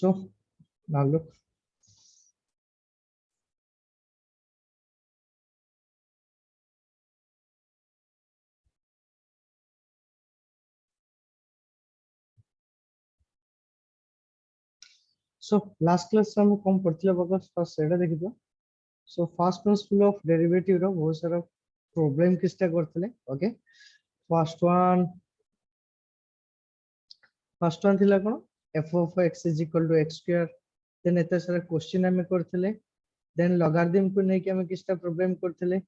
So now look. So last class हम कौन पढ़ते हैं बगस फर्स्ट सेटा देखी तो so first principle of derivative रो बहुत सारा problem किस्ता करते हैं okay first one थिला कौन f of x is equal to x square then एते सारा question हमें करते हैं then logarithm को नहीं कि हमें किस्ता problem करते हैं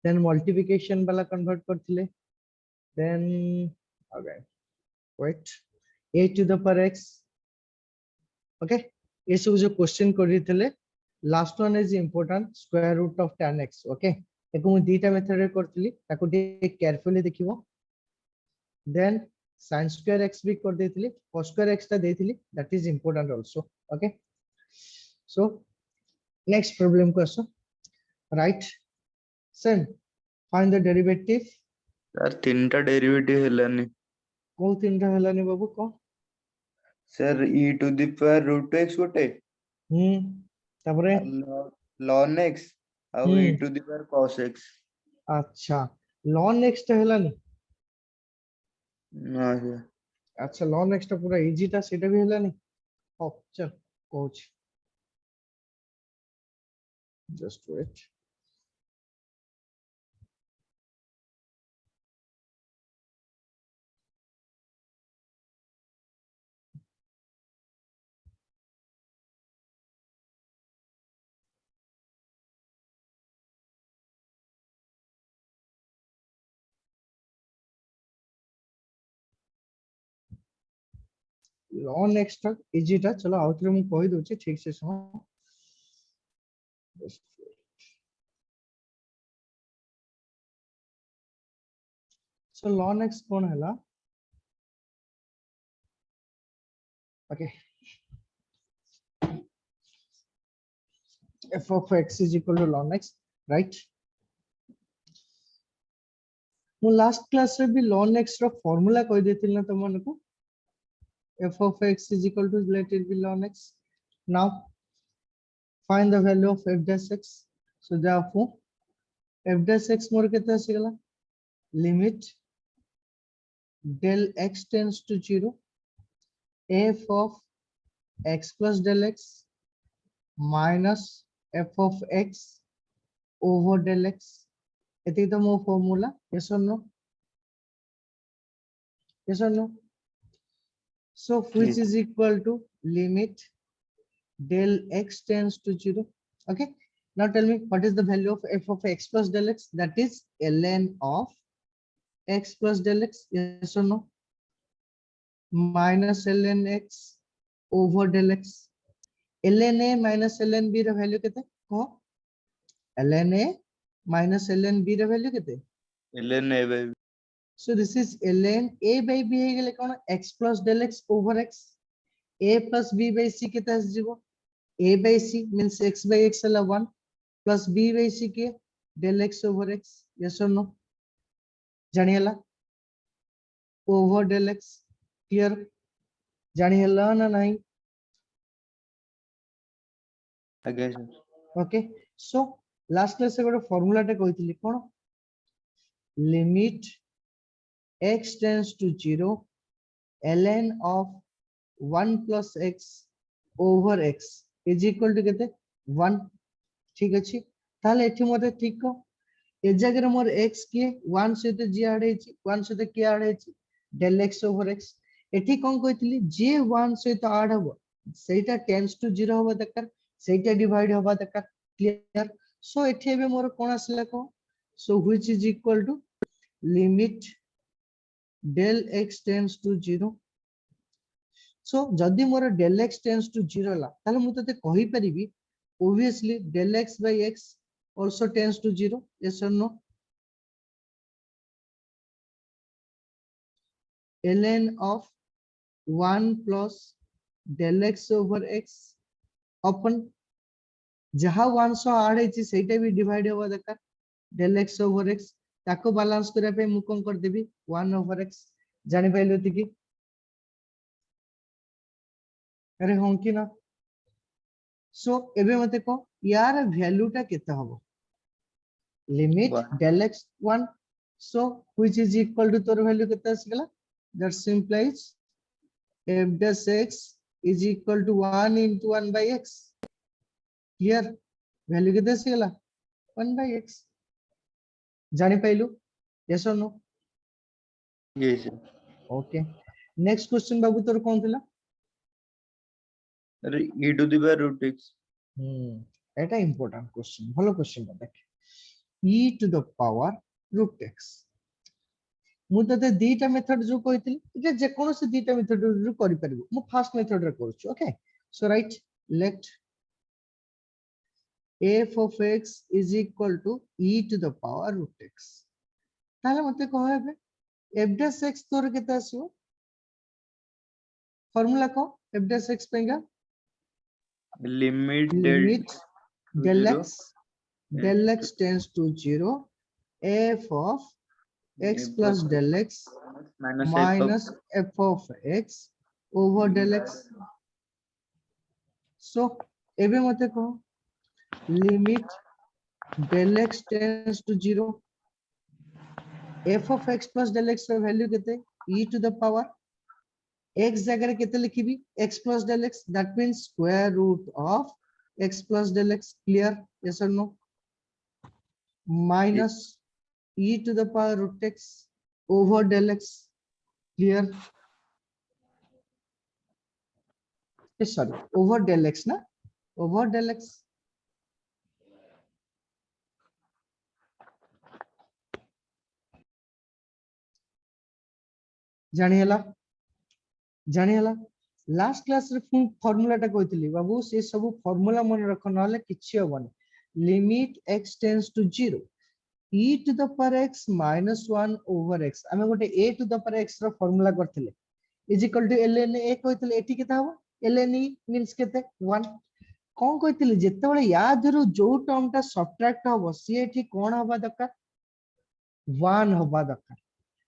then multiplication वाला convert करते हैं then okay wait a to the power x okay ये सब जो क्वेश्चन करी थे last one is important square root of tan x okay एको मु दीटा मेथड रे करथली ताको टे केयरफुली देखिवो देन sin स्क्वायर x भी कर देथली cos स्क्वायर x ता देथली that is important also okay so next problem को आसो right same find the derivative sir तीनटा डेरिवेटिव हेलानी को तीनटा हलानी बाबू को sir e to the power root x गोटे तापरे ln x और e to the power cos x अच्छा ln x ता हलानी ना सर अच्छा ln x ता पूरा इजी ता सेटा भी हलानी ओ चल coach just wait ln x ता इजी ता चलो आउटरे मु कहि दोछि ठीक से सुनो so ln x कोन हला okay f of x is equal to ln x right मु लास्ट क्लास रे भी ln x रो फार्मूला कहि देथिल ना तमन को f of x is equal to let it be ln x now find the value of f dash x so therefore f dash x मोर केते आसीगला limit del x tends to 0 f of x plus del x minus f of x over del x एति तो मो formula yes or no yes or no so which is equal to limit del x tends to 0 okay now tell me what is the value of f of x plus del x that is ln of x plus del x yes or no minus ln x over del x ln a minus ln b ର value केते को ln a minus ln b ର value केते ln a by so this is ln a by b हे गेले कोन x plus del x over x a plus b by c केते आस जीवो a by c means x by x La 1 plus b by c के del x over x yes or no जानियला over del x clear जानियला ना नहीं आगे sir okay so last class से गोटे formula टे कहितली कोन limit x tends to 0 ln of 1 plus x over x is equal to केते 1 ठीक अछि ताले एठी मते ठीक को ए जगह रे मोर x के 1 सहित g ऐड हेछि 1 सहित k ऐड हेछि del x over x एठी कोन कहितली जे 1 सहित ऐड हबो सेटा टेंड्स टू 0 हबो दरकार सेटा डिवाइड हबा दरकार क्लियर सो एठी बे मोर कोन आसला को so which is equal to limit del x tends to 0 so जदि मोर del x tends to 0 ला ताले मु तते कहि परिबी obviously del x by x also tends to 0 yes or no ln of 1 plus del x over x upon जहा 1 सो add हेछि सेटा भी divide होबा दरकार del x over x ताको बैलेंस करे पे मु कोन कर देबी 1 over x जानि पाइलो ति कि अरे हाँ कि ना सो एबे मते को यार वैल्यू टा केते हबो limit One. del x 1 so which is equal to तोर वैल्यू केते आसीगला that implies f dash x is equal to 1 into 1 by x clear value केते आसीगला 1 by x जानि पाइलु yes or no Yes. okay next question बाबू तोर कोन थिला E to the power root x. এটা important question ভালো কোশ্চেনটা দেখ e to the power root x মু ততে দুইটা মেথড যো কইতিলি এটা যে কোনসি দুইটা মেথড যো করি পারিবো মু ফার্স্ট মেথড রে করছি okay so right let f of x is equal to e to the power root x তাহলে মতে কহ হবে f dash x তোর কেতে আসিবো formula co f dash x পেঙ্গা Limit limit del zero. x del x tends to 0 f of x F plus of del x minus minus f of x over del x so एबे मते को limit del x tends to 0 f of x plus del x ର value केते e to the power x जगह रे केते लिखिबी x plus del x that means square root of x plus del x clear yes or no minus e to the power root x over del x clear sorry over del x na over del x जानिहला last class रे full formula टा कहतली बाबू से सब formula मन रख नले किछि होबनी limit x tends to 0 e to the power x minus 1 over x हमें गोटे a to the power x रो फार्मूला करथिले is equal to ln a कहतले एठी केता हो ln e मींस केते 1 कोन कहतली जेते बेले या धरु जो टर्म टा सब्ट्रैक्ट होबो सी एठी कोन होबा दरकार 1 होबा दरकार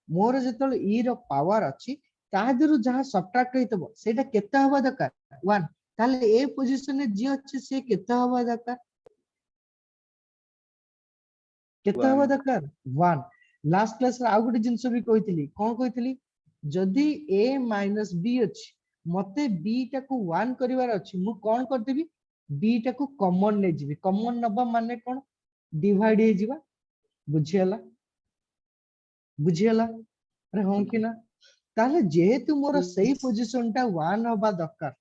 मोर जेतले e रो पावर अछि तादरु जहां सब्ट्रैक्ट होइतबो सेटा केते होबा दरकार 1 ताले ए पोजीशन रे जे अछि से केते होबा दरकार केते होबा दरकार 1 लास्ट क्लास रे आ गुटे जिंस भी कहितली कोन कहितली जदी a माइनस b अछि मते b टा को 1 करिवार अछि मु कोन करदेबी b टा को कॉमन ले जिबी कॉमन नबा माने कोन डिवाइड हे जिबा बुझियला अरे हों कि ना ताले जेहेतु मोर सही पोजीशन टा 1 होबा दरकार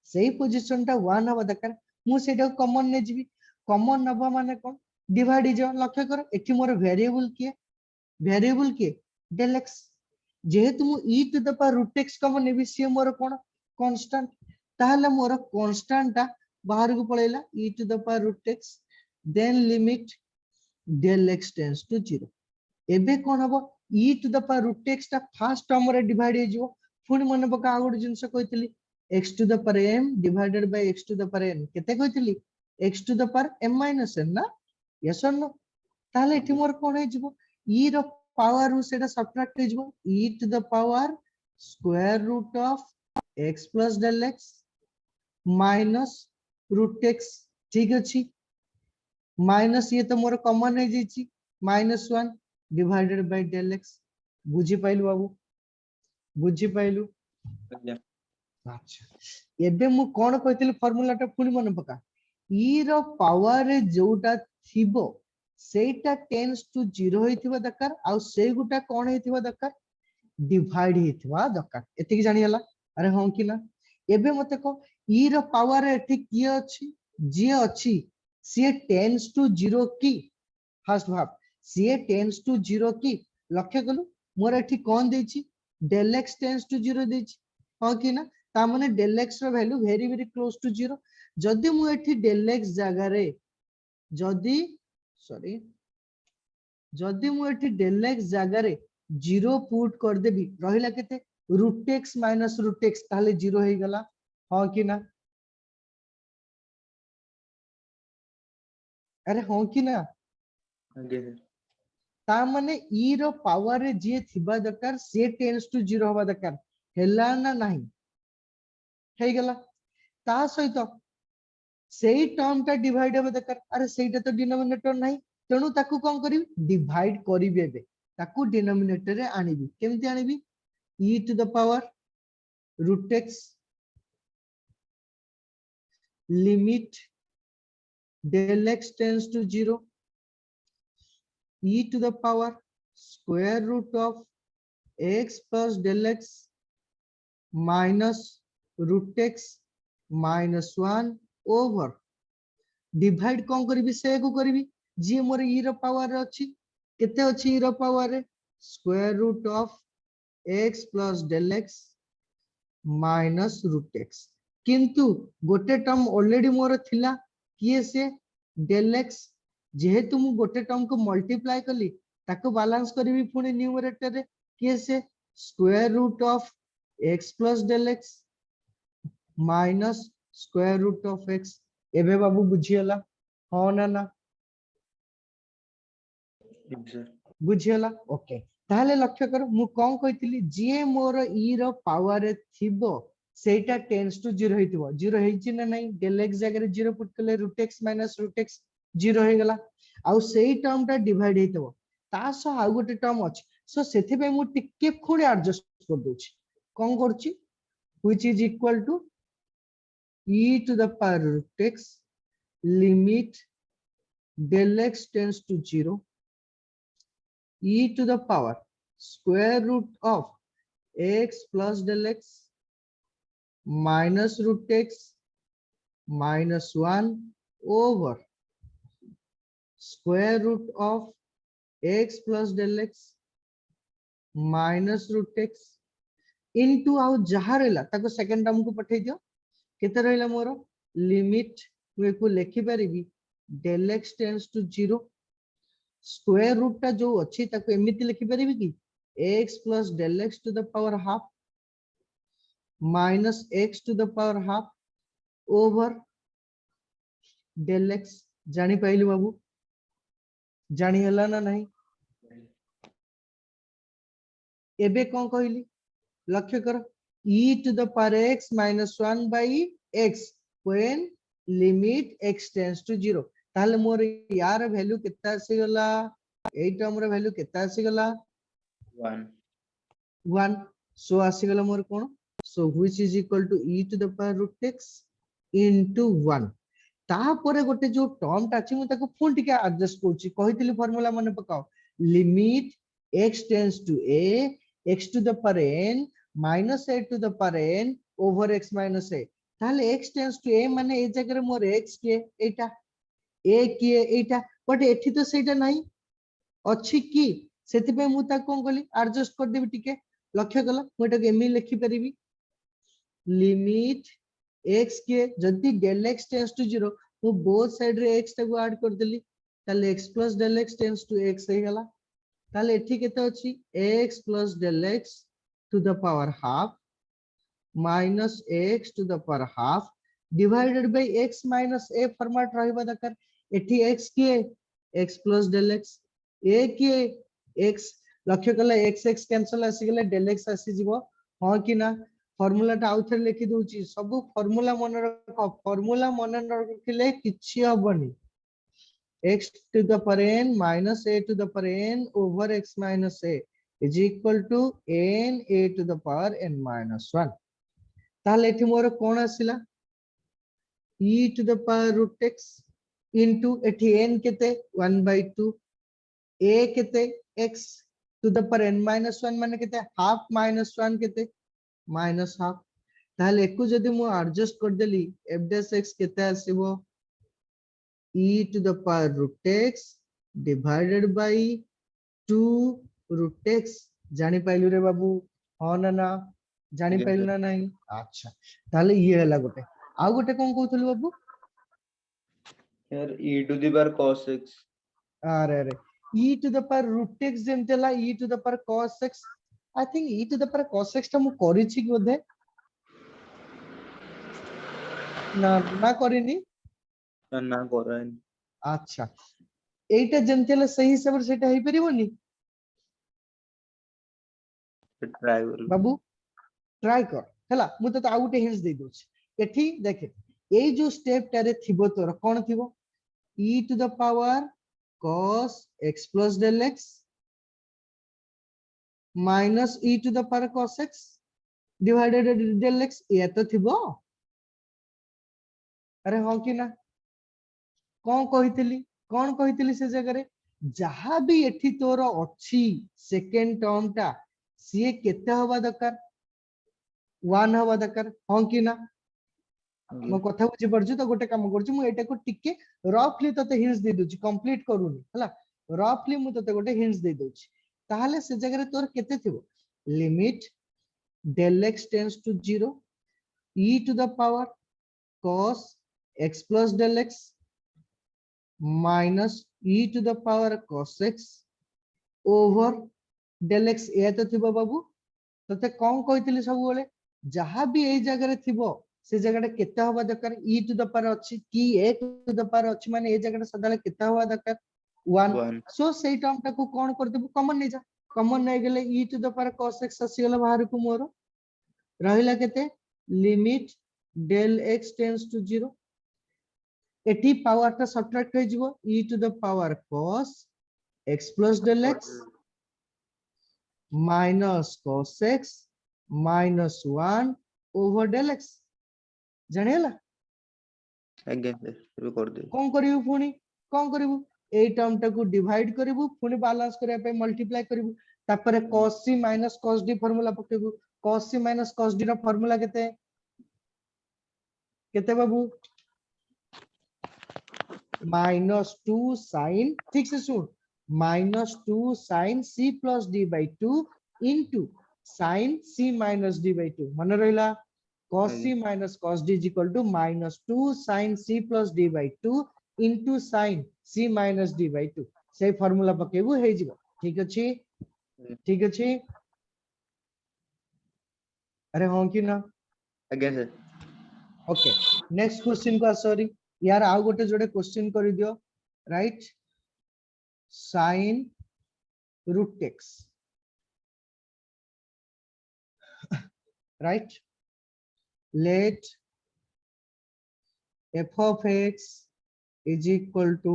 सही पोजीशन टा 1 होबा दरकार मु सेटा कॉमन ने जिबी कॉमन नबा माने कोन डिवाइड जो लक्ष्य कर एठी मोर वेरिएबल के del x जेहेतु मु e to the power root x common नेबी सी मोर कोन कांस्टेंट ताहले मोर कांस्टेंट ता बाहर को पळेला e to the power root x then limit del x tends to 0 एबे कोन हबो e to the power root x ता फर्स्ट टर्म रे डिवाइड हे जिवो पुनी मन पका आ गुड जिंस कहितली x to the power m divided by x to the power n केते कहितली x to the power m minus n ना यस और नो ताले एठी मोर कोन हे जिवो e रो पावर रु सेटा सब्ट्रैक्ट हे जिवो e to the power square root of x plus del x minus root x ठीक अछि माइनस ये तो मोर कॉमन है जेची -1 डिवाइडेड बाय del x बुझी पाइलु बाबू बुझी पाइलु अच्छा एबे मु कोन कहतिल फार्मूला टा पुनी मन पका e रो पावर रे जोटा थिबो सेटा टेंड्स टू 0 होइथिबा दरकार आ से गुटा कोन होइथिबा दरकार डिवाइड होइथिबा दरकार एति जानि हला अरे हों कि ना एबे मते को e रो पावर रे एठी की अछि जे अछि से टेंड्स टू 0 की फर्स्ट भाव से टेंड्स टू 0 की लक्ष्य कलु मोर एठी कोन देछि del x टेंड्स टू 0 देछि हां कि ना ता माने del x रो value very very close to 0 जदी मु एठी del x जागा रे जदी सॉरी जदी मु एठी del x जागा रे 0 पुट कर देबी रहिला केते root x minus root x ताले 0 हे गला हां कि ना अरे हां कि ना ता माने e रो पावर रे जे थिबा दरकार से टेंड्स टू 0 होबा दरकार हेला ना नाही हे गला ता सहित सेही टर्म टा डिवाइड हेबे दरकार अरे सेहीटा तो डिनोमिनेटर नाही तेणु ताकू कोन करिवि डिवाइड करिवि एबे ताकू डिनोमिनेटर रे आनिबि केमति आनिबि e to the power root x limit del x tends to 0 e to the power square root of x plus del x minus root x minus 1 over divide कौन करी से को करी जी मोर ई रो पावर अछि केते अछि ई रो पावर रे square root of x plus del x minus root x किंतु गोटे टर्म ऑलरेडी मोर थिला किए से डेल x जेहेतु मु गोटे टर्म को मल्टीप्लाई कली ताको बैलेंस करबी पुनी न्यूमरेटर रे किए से square root of x plus del x minus square root of x एबे बाबू बुझियला हो ना ना बुझियला ओके ताहले लक्ष्य कर मु कोन कहितली जे मोर ई रो पावर रे थिबो सेटा टेंड्स टू 0 हेतिबो 0 हेछि ना नाही डेल x जगह रे 0 पुट कले root x minus root x 0 हे गला आउ सेही टर्म टा डिवाइड हेतिबो ता सो आ गोटे टर्म अछि सो सेथि पे मु टिके खुडी एडजस्ट कर दोछि कोन करछि which is equal to e to the power root x limit del x tends to 0 e to the power square root of x plus del x minus root x minus 1 over square root of x plus del x minus root x into आउ जहा रहला ताको second term को पठै दियो केते रहला मोर limit मु एको लेखि परिबी del x tends to 0 square root टा जो अछि ताको एमिति लिखि परिबी कि x plus del x to the power half minus x to the power half over del x जानी पाइलु बाबू जानी हला ना नहीं एबे कोन कहली लक्ष्य कर e to the power x minus 1 by x when limit x tends to 0 ताले मोर यार वैल्यू कितना आसी गला ए टर्म रे वैल्यू कितना आसी गला 1 सो आसी गला मोर कोन so which is equal to e to the power root x into 1 ता परे गोटे जो टर्म ता अछि मु ताको फुल टिके एडजस्ट करछि कहितली फार्मूला माने पकाओ limit x tends to a x to the power n minus a to the power n over x minus a ताले x tends to a माने ए जगह रे मोर x के एटा a के एटा बट एठी तो सेटा नाही अछि की सेति पे मु ता कोन कली एडजस्ट कर देबी टिके लक्ष्य कला मु एटा एमि लिखि परिबी लिमिट x के जदी del x tends to 0 मु बोथ साइड रे x ता को ऐड कर देली ताले x plus del x tends to x हे गला ताले एठी केते अछि x plus del x to the power half minus x to the power half divided by x minus a format रहबा दरकार एठी x के x plus del x a के x लक्ष्य कला x x कैंसिल आसी गेले del x आसी जीवो हां कि ना फार्मूला टा आउथर लिखि दोची सब फार्मूला मन रख फार्मूला मन रखिले किछि हबनी x to the power n minus a to the power n over x minus a is equal to n a to the power n minus 1 ताले एठी मोर कोन आसिला e to the power root x into एठी n केते 1 by 2 a केते x to the power n minus 1 माने केते half minus 1 केते minus half ताले एकु जदी मु एडजस्ट कर देली f dash x केते आसीबो e to the power root x divided by 2 root x जानी पाइलु रे बाबू हो ना ना जानी पाइलु ना नहीं अच्छा ताले ये हला गोटे आ गोटे कोन कहथलु बाबू यार e to the power cos x अरे अरे e to the power root x जेमतेला e to the power cos x I think e to the power cos x ता मु करि छि बोधे ना ना करिनी ना कराइन अच्छा एटा जेमतेला सही हिसाब से सेटा हेइ परिबोनी ट्राई कर बाबू ट्राई कर हला मु तो आ गोटे हिंट्स दे दोछ एठी देखे ए जो स्टेप टारे थिबो तोर कोन थिबो e to the power cos x plus del x minus e to the power cos x divided del x ये तो थिबो अरे हो कि ना कौन कहितली से जगह रे जहां भी एठी तोर अछि सेकंड टर्म टा सीए केते हवा दरकार 1 हवा दरकार हो कि ना मो कथा बुझी पड़छु तो गोटे काम करछु मु एटा को टिके रफली तते हिंट्स दे दोछि कंप्लीट करूनी हला रफली मु तते गोटे हिंट्स दे दोछि ताहाले से जगह रे तोर केते थिबो limit del x tends to 0 e to the power cos x plus del x minus e to the power cos x over del x ए तो थिबो बाबू तते कौन कहितली सब बोले जहां भी ए जगह रे थिबो से जगह केते हवा दरकार e to the power अछि की a to the power अछि माने ए जगह सदाले केते हवा दरकार 1 सो सेई टर्म टा को कोन कर देबो कॉमन नै जा कॉमन नै गेले e to the power cos x आसी गेला बाहर को मोर रहिला केते limit del x tends to 0 eighty power टा सब्ट्रैक्ट हो जिवो e to the power cos x plus del x minus cos x minus 1 over del x जानेला अगेन सर कर दे कोन करिवु पुनी कोन करिवु ए टर्म टा को डिवाइड करिवु पुनी बैलेंस करिया पे मल्टीप्लाई करिवु तापर cos c minus cos d formula पकेबु cos c minus cos d रा फार्मूला केते केते बाबू minus 2 sin ठीक से सुन minus 2 sin c plus d by 2 into sin c minus d by 2 मन रहिला cos c minus cos d is equal to minus 2 sin c plus d by 2 into sin c minus d by 2 से formula पकेबु हे जिवो ठीक अछि अरे हो कि ना again sir okay next question को सॉरी यार आउ गोटे जोड़े क्वेश्चन कर दियो right sin root x right let f of x is equal to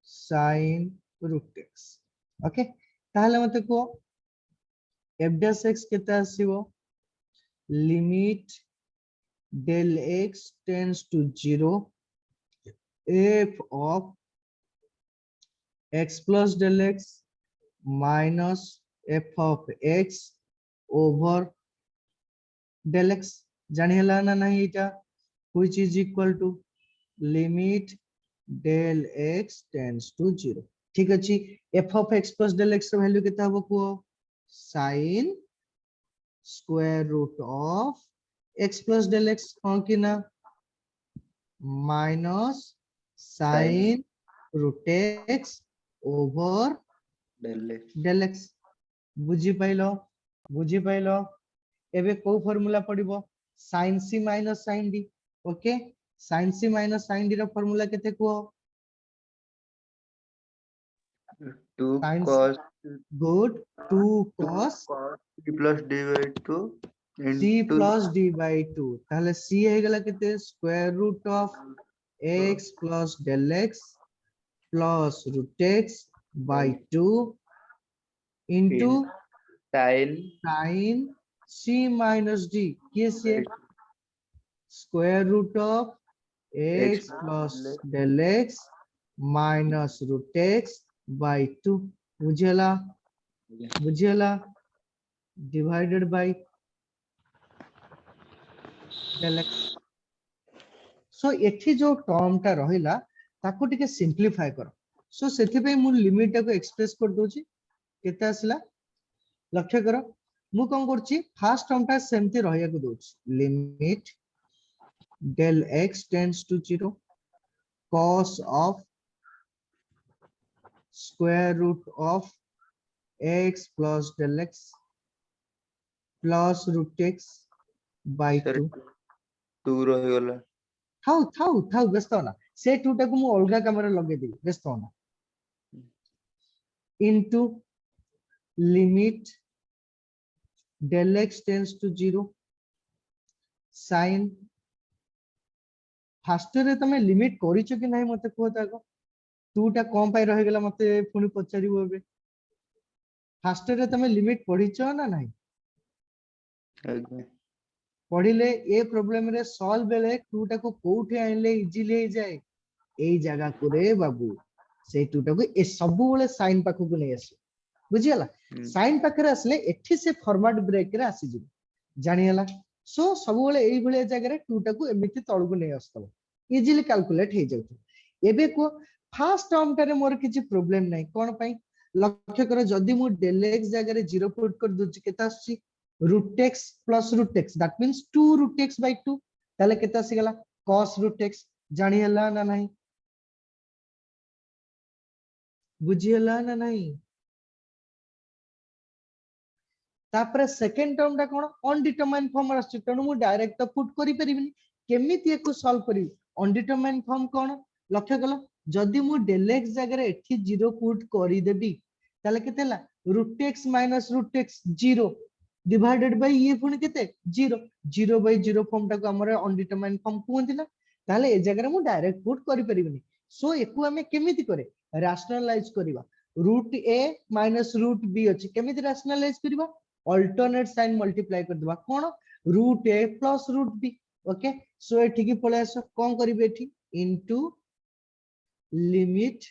sin root x okay ताहले मते को f dash x केता आसीबो limit del x tends to 0 f of x plus del x minus f of x over del x जानी हला ना नहीं इटा which is equal to limit del x tends to 0 ठीक अछि f of x plus del x value केता हबो को sin square root of x plus del x हो कि ना minus sin root x over del x बुझी पाइलो एबे को फार्मूला पडिबो sin c minus sin d okay sin c minus sin d रा फार्मूला केते को 2 sin cos good 2 cos c plus d by 2 c into plus d by 2 ताहले c हे गेला केते square root of x plus del x plus root x by 2 into sin c minus d किस ये square root of x plus del x minus root x by 2 बुझेला divided by del x सो एठी जो term टा रहिला ताको टिके simplify करो सो सेथि पे मु लिमिट टा को एक्सप्रेस कर दोची केते आसला लक्ष्य करो मु कोन करची फर्स्ट टर्म टा सेमती रहिया को दोची limit del x tends to 0 cos of square root of x plus del x plus root x by 2 2 रह गेला थाउ व्यस्त होना से 2 टा को मु अलगा कैमरा लगे दी व्यस्त होना into limit del x tends to 0 sin fast रे तमे लिमिट करिचो कि नाही मते को ताको 2 टा कम पाई रहि गेला मते पुनी पचारिबो एबे फास्ट रे तमे लिमिट पढिचो ना नाही आज्ञा पढ़िले ए प्रॉब्लम रे सॉल्व बेले 2 टा को कोठे आइले इजीली हो जाए एई जगह को रे बाबू से 2 टा को ए सब बेले साइन पाखु को नै आसी बुझियला साइन पाखरे असले एठी से फॉरवर्ड ब्रेक रे आसी जिवो जानि हला सो सब बेले एई भले जगह रे 2 टा को एमिति तळ को नै आस्तबो इजीली कैलकुलेट हे जाउतो एबे को फर्स्ट टर्म टारे मोर किछि प्रॉब्लम नै कोन पई लक्ष्य कर जदी मु डेल x जगह रे 0 पुट कर दुछि केता आसी root x plus root x that means 2 root x by 2 ताले केता आसी गला cos root x जानि हला ना नाही बुझी हला ना नाही तापरे सेकंड टर्म टा कोन अनडिटरमाइंड फॉर्म आछि तनु मु डायरेक्ट तो पुट करि परिबिनी केमिति एको सॉल्व करी अनडिटरमाइंड फॉर्म कोन लक्ष्य कलो जदी मु डेल x जगह रे एठी 0 पुट करि देबी ताले केतेला root x minus root x 0 divided by ये पुनी केते 0 0 by 0 फॉर्म टा को हमरे अनडिटरमाइंड फॉर्म कोंती ना ताले ए जगह रे मु डायरेक्ट पुट करि परिबिनी सो एको हमें केमिति करे रैशनलाइज करिवा root a minus root b अछि केमिति रैशनलाइज करिवा अल्टरनेट साइन मल्टीप्लाई कर देबा कोन root a plus root b okay so एठी की पळे आसो कोन करिवे एठी into limit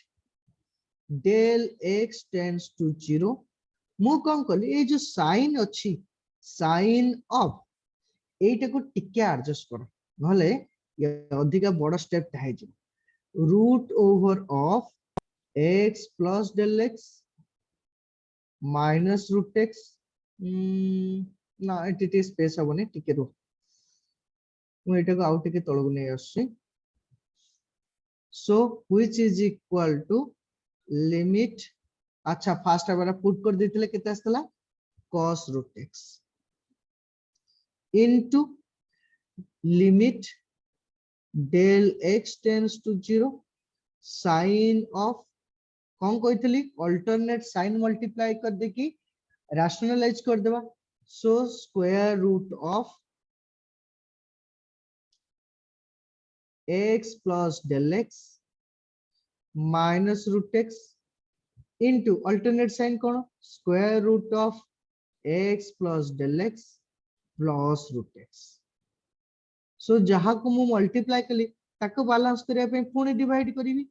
del x tends to 0 मु कोन कली ए जो साइन अछि साइन ऑफ एटा को टिके एडजस्ट कर नले ये अधिका बड़ स्टेप ता हे root over of x plus del x minus root x ना एटी स्पेस हबनी टिके रो मु एटा को आउट के तळगु नै आसी so which is equal to limit अच्छा फास्ट आवर पुट कर देथिले केते आस्तला cos root x into limit del x tends to 0 sin of कौन कहतली अल्टरनेट साइन मल्टीप्लाई कर दे की रैशनलाइज कर देबा so square root of x plus del x minus root x into alternate sign कौन square root of x plus del x plus root x सो जहा को मु multiply कली ताको बैलेंस करिया पे पुनी डिवाइड करिवि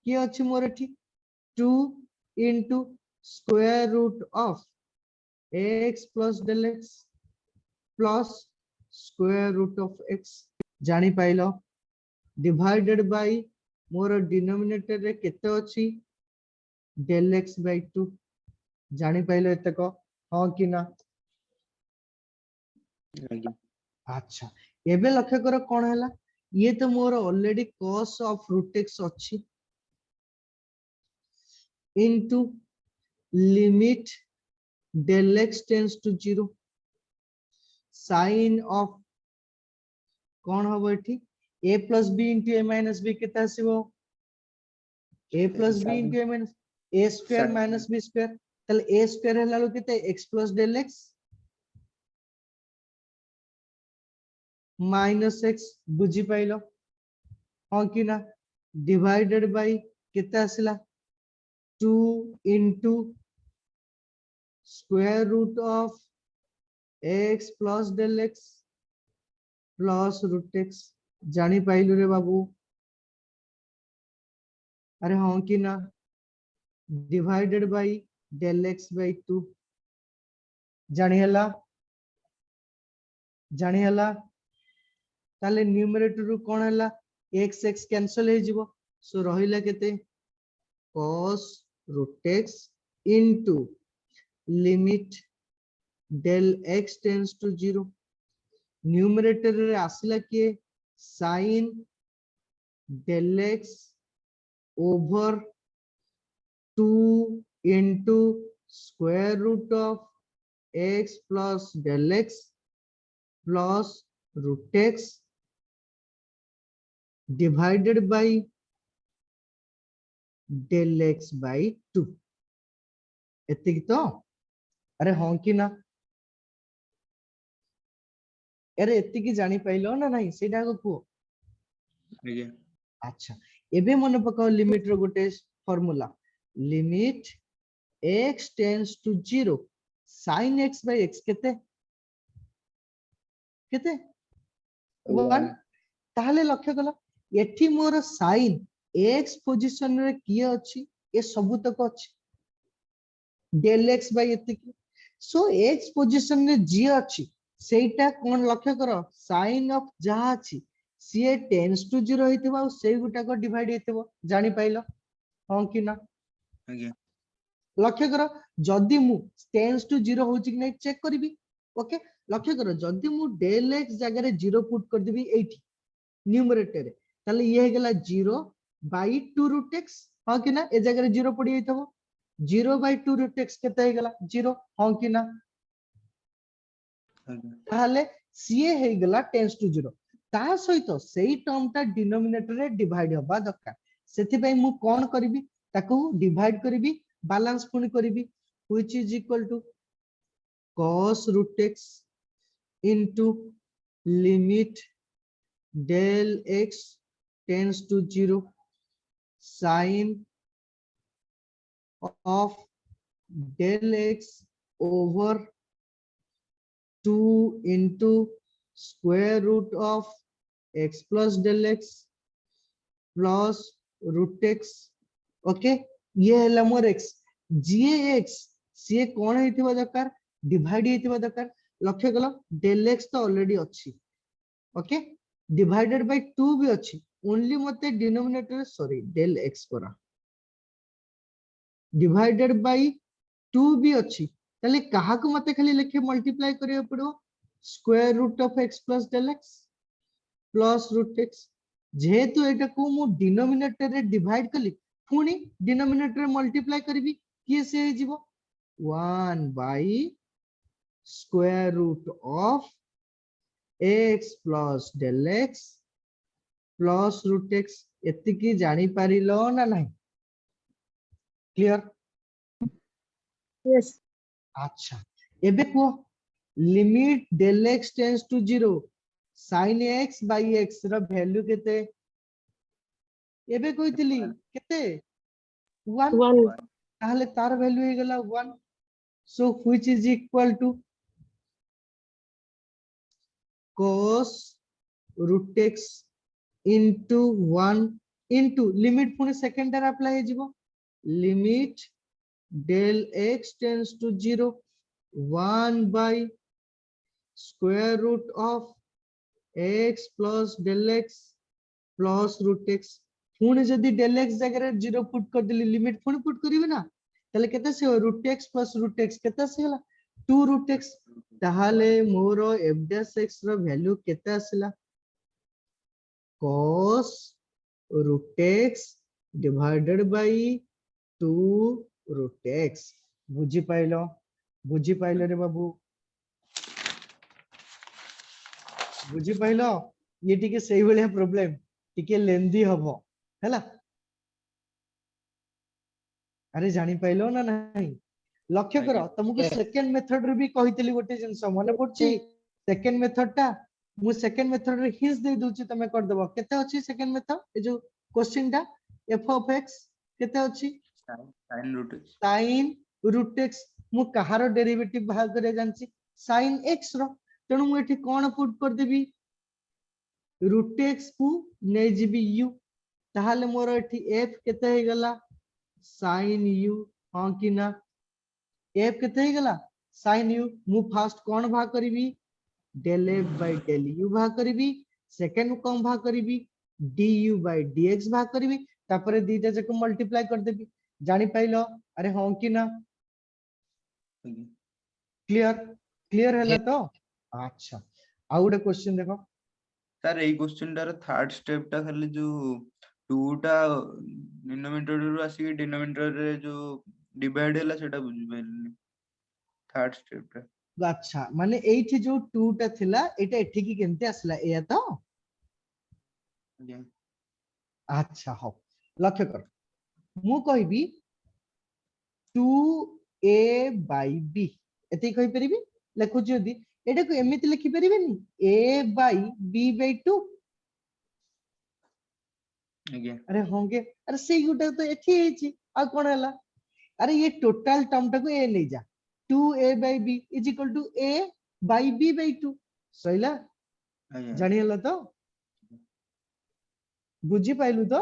के अछि मोर एठी 2 into square root of x plus del x plus square root of x जानी pilo divided by more denominator रे केते अछि del x by 2 जानी पाइलो एतक हां कि ना अच्छा एबे लक्ष्य करो कोन हैला ये तो मोर already cos of root x अछि into limit del x tends to 0 sin of कौन हबो एठी a plus b into a minus b केता आसीबो a plus b into a minus a square minus b square तले a square हैला लो केते x plus del x minus x बुझी pilo हां कि ना डिवाइडेड बाय केता आसीला 2 into square root of x plus del x plus root x जानी पाइलु रे बाबू अरे हां कि ना divided by del x by 2 जानी हला ताले न्यूमरेटर रु कोन हला x x कैंसिल हे जिवो सो रहिला केते cos root x into limit del x tends to 0 numerator रे आसिला के sin del x over 2 into square root of x plus del x plus root x divided by del x by 2 एतिक तो अरे हां कि ना अरे एतिक जानी पाइलो ना नहीं सेटा को को ଆଜ୍ଞା अच्छा एबे मन पकाओ लिमिट रो गोटे formula limit x tends to 0 sin x by x केते केते 1 1 ताहले लक्ष्य कला एठी मोर sin x पोजीशन रे किए अछि ए सब तक अछि del x by एतिकी सो x पोजीशन रे जी अछि सेटा कोन लक्ष्य करो sin ऑफ जहा अछि सीए टेंड्स टू 0 हेतिबा और सेई गुटा को डिवाइड हेतिबो जानि पाइलो हां कि ना ଆଜ୍ଞା लक्ष्य करो जदि मु टेंड्स टू 0 होची कि नै चेक करबी ओके लक्ष्य करो जदि मु del x जगह रे 0 पुट कर देबी एठी न्यूमरेटर रे ताले ये गेला 0 बाय 2 रूट x हां कि ना ए जगह रे 0 पड़ी हेतबो 0 बाय 2 रूट x केते हे गेला 0 हां कि ना ଆଜ୍ଞା ताहले सीए हे गेला टेंड्स टू 0 ता सहित सेही टर्म ता डिनोमिनेटर रे डिवाइड होबा दरकार सेति पई मु कोन करबी ताको डिवाइड करबी बैलेंस पुनी करबी which is equal to cos root x into limit del x tends to 0 sin of del x over 2 into square root of x plus del x plus root x okay ये है मोर x जी x सी कौन हेतिबा दरकार divide हेतिबा दरकार लक्ष्य कलो del x तो already अछि okay divided by 2 भी अछि ओनली मते डिनोमिनेटर सॉरी del x करा डिवाइडेड बाय 2 भी अछि तले कहा को मते खाली लिखे मल्टीप्लाई करियो पड़ो square root of x plus del x plus root x जेहेतु एटा को मु डिनोमिनेटर रे डिवाइड कली पुनी डिनोमिनेटर रे मल्टीप्लाई करबी कि से हे जीवो 1 by square root of x plus del x plus root x एतिकी जानी पारिलो ना नहीं क्लियर Yes. अच्छा एबे को limit del x tends to 0 sin x by x रो वैल्यू केते एबे कहितली केते 1 1. ताहले तार वैल्यू हे गेला 1 so which is equal to cos root x into 1 into limit पुनी सेकंड रे अप्लाई हे जीवो limit del x tends to 0 1 by square root of x plus del x plus root x पुणी जदि del x जगह रे 0 put कर देली limit पुणी पुट करिवे ना तले केते से root x plus root x केते से हला 2 root x ताहाले मोरो f dash x रो वैल्यू केते आसला cos root x divided by 2 root x बुझी पाइलो रे बाबू बुझी पाइलो ये टिके सही भलिया प्रॉब्लम टिके लेंदी हबो हैला अरे जानी पाइलो ना नहीं लक्ष्य करो ଆଜ୍ଞା तुमको सेकंड मेथड रे भी कहितली गोटे जिंस मन पड़छि सेकंड मेथड टा मु सेकंड मेथड रे हिंस दे दूची तमे कर देबो केते अछि सेकंड मेथड ए जो क्वेश्चन टा f of x केते अछि sin root x sin root x मु कहारो डेरिवेटिव भाग करे जानछि sin x रो तेनु मु एठी कोन पुट कर देबी root x को नै जीबी u ताहाले मोर एठी f केते हे गला sin u हां कि ना f केते हे गला sin u मु फर्स्ट कोन भाग करबी del f by del u भाग करबी सेकंड कोन भाग करबी du by dx भाग करबी तापरे दीटा जक मल्टीप्लाई कर देबी जानि पाइलो अरे हां कि ना ଆଜ୍ଞା क्लियर हैला तो अच्छा आ गुटे क्वेश्चन देखो सर एई क्वेश्चन टार थर्ड स्टेप टा खाली जो 2 टा डिनोमिनेटर रो आसी डिनोमिनेटर रे जो डिवाइड हैला सेटा बुझि पाइलनी थर्ड स्टेप टा अच्छा माने एठी जो 2 टा थिला एटा एठी की केमते आसला एया तो आज्ञा अच्छा हो लक्ष्य कर मु कहबी 2a by b एते कहि परिबी लेखु जदी एटा को एमिति लिखि परिबेनी a by b by 2 आज्ञा अरे होंगे अरे से गुटा तो एठी हेची आ कोन हला अरे ये टोटल टर्म टाको ए ले जा 2a by b is equal to a by b by 2 सहीला आज्ञा जानि हला तो बुझी पाइलु तो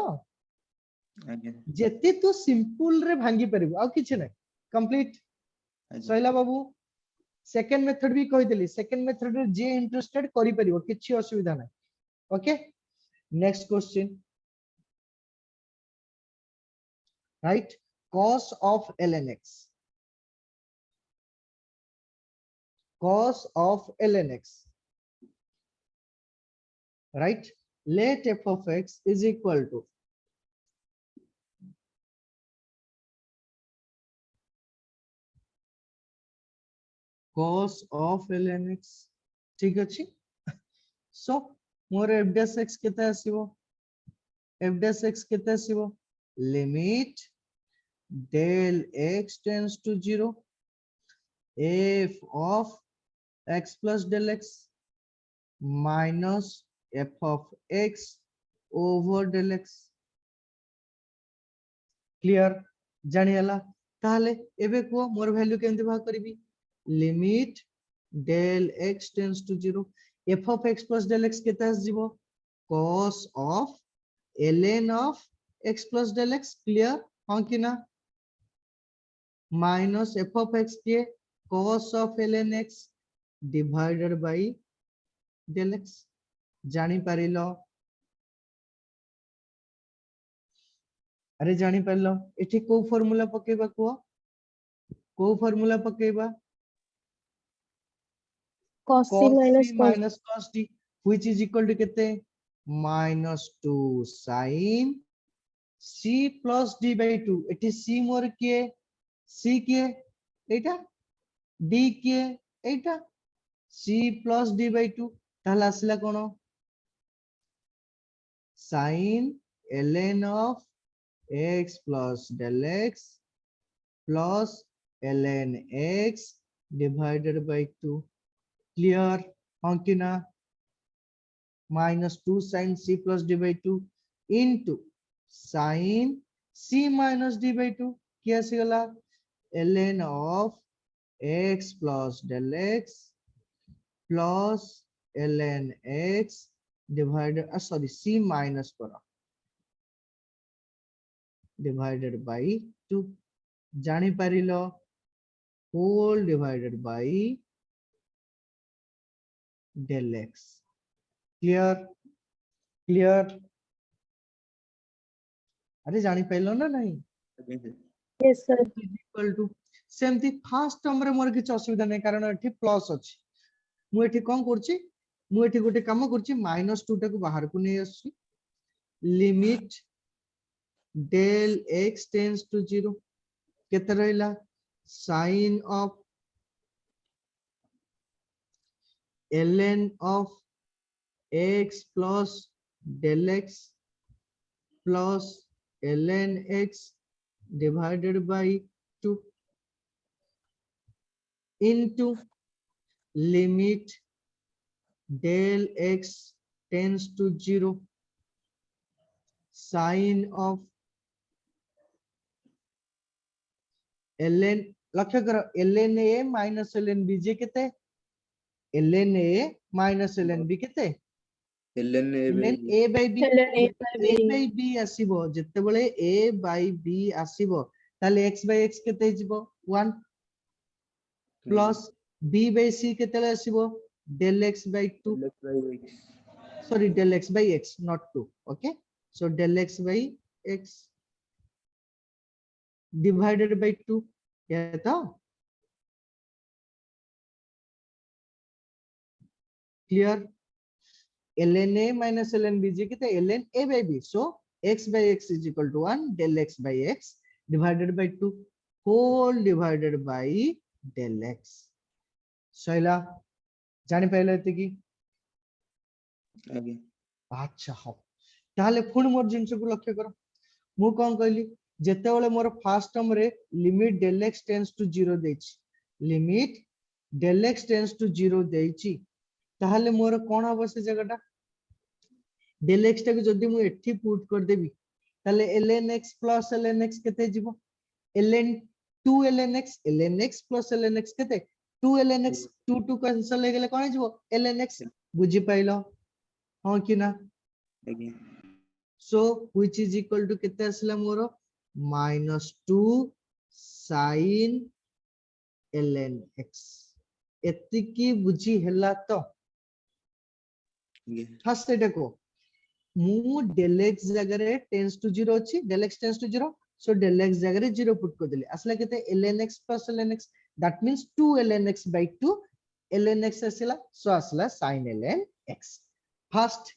आज्ञा जेते तू सिंपल रे भांगी परिबो आ किछ नै कंप्लीट आज्ञा सहीला बाबू सेकंड मेथड भी कहि देली सेकंड मेथड रे जे इंटरेस्टेड करि परिबो किछ असुविधा नै okay next question right cos of ln x cos of ln x right let f of x is equal to cos of ln x ठीक अछि so मोर f dash x केते आसीबो f dash x केते आसीबो limit del x tends to 0 f of x plus del x minus f of x over del x clear जानि हला ताले एबे को more value केमते भाग करबी limit del x tends to 0 f of x plus del x केते आस जीवो cos of ln of x plus del x clear हां कि ना minus f of x के cos of ln x divided by del x जानि परिलो अरे जानि परिलो एठी को फार्मूला पकेबा को formula पकेबा cos c cos minus c cos minus cos d which is equal to कितने minus 2 sin c plus d by 2 एठी c मोर के c के एटा d के एटा c plus d by 2 ताहला आसला कोन sin ln of x plus del x plus ln x divided by 2 clear अंकिना minus 2 sin c plus d by 2 into sin c minus d by 2 क्या सिगला ln of x plus del x plus ln x divided sorry c minus करो divided by 2 जानी परिलो whole divided by del x clear clear अरे जानी pilo ना नहीं yes sir equal to सेमती first term रे मोर किछ असुविधा नै कारण एठी प्लस अछि मु एठी कोन करछि मु एठी गोटे काम करछि -2 टाको बाहर को नै आछि limit del x tends to 0 केते रहला sin of ln of x plus del x plus ln x divided by 2 into limit del x tends to 0 sin of ln लक्ष्य करो ln a minus ln b जे केते ln a minus ln b केते ln a by ln b a by b ln a by b a by b आसीबो जत्ते बेले a by b आसीबो ताले x by x केते हिजबो 1 plus b by c केते आसीबो del x by 2 lx by x sorry del x by x not 2 okay so del x by x divided by 2 क्या था clear ln a minus ln b जे कितने ln a by b so x by x is equal to 1 del x by x divided by 2 whole divided by del x Shaila जानी पहले थे कि आगे अच्छा हो ताले पुणी मोर जिंस को लक्ष्य करो मु कोन कहली जेते बेले मोर फर्स्ट टर्म रे limit del x tends to 0 देछि limit del x tends to 0 देछि ताहले मोर कोन हबो से जगहटा del x टाको जदि मु एठी पुट कर देबी ताले ln x plus ln x केते जीवो ln 2 ln x plus ln x केते 2 ln x 2 2 कैंसिल हो गेले कोन जीवो ln x बुझी पाइलो हां कि ना आगे so which is equal to केते असला मोर -2 sin ln x एतिकी बुझी हैला तो आगे फर्स्ट एटा को मु del x जगह रे टेंस टू 0 अछि del x tends to 0 so del x जगह रे 0 पुट कर देली असला केते ln x plus ln x that means 2 ln x by 2 ln x असला सो असला sin ln x first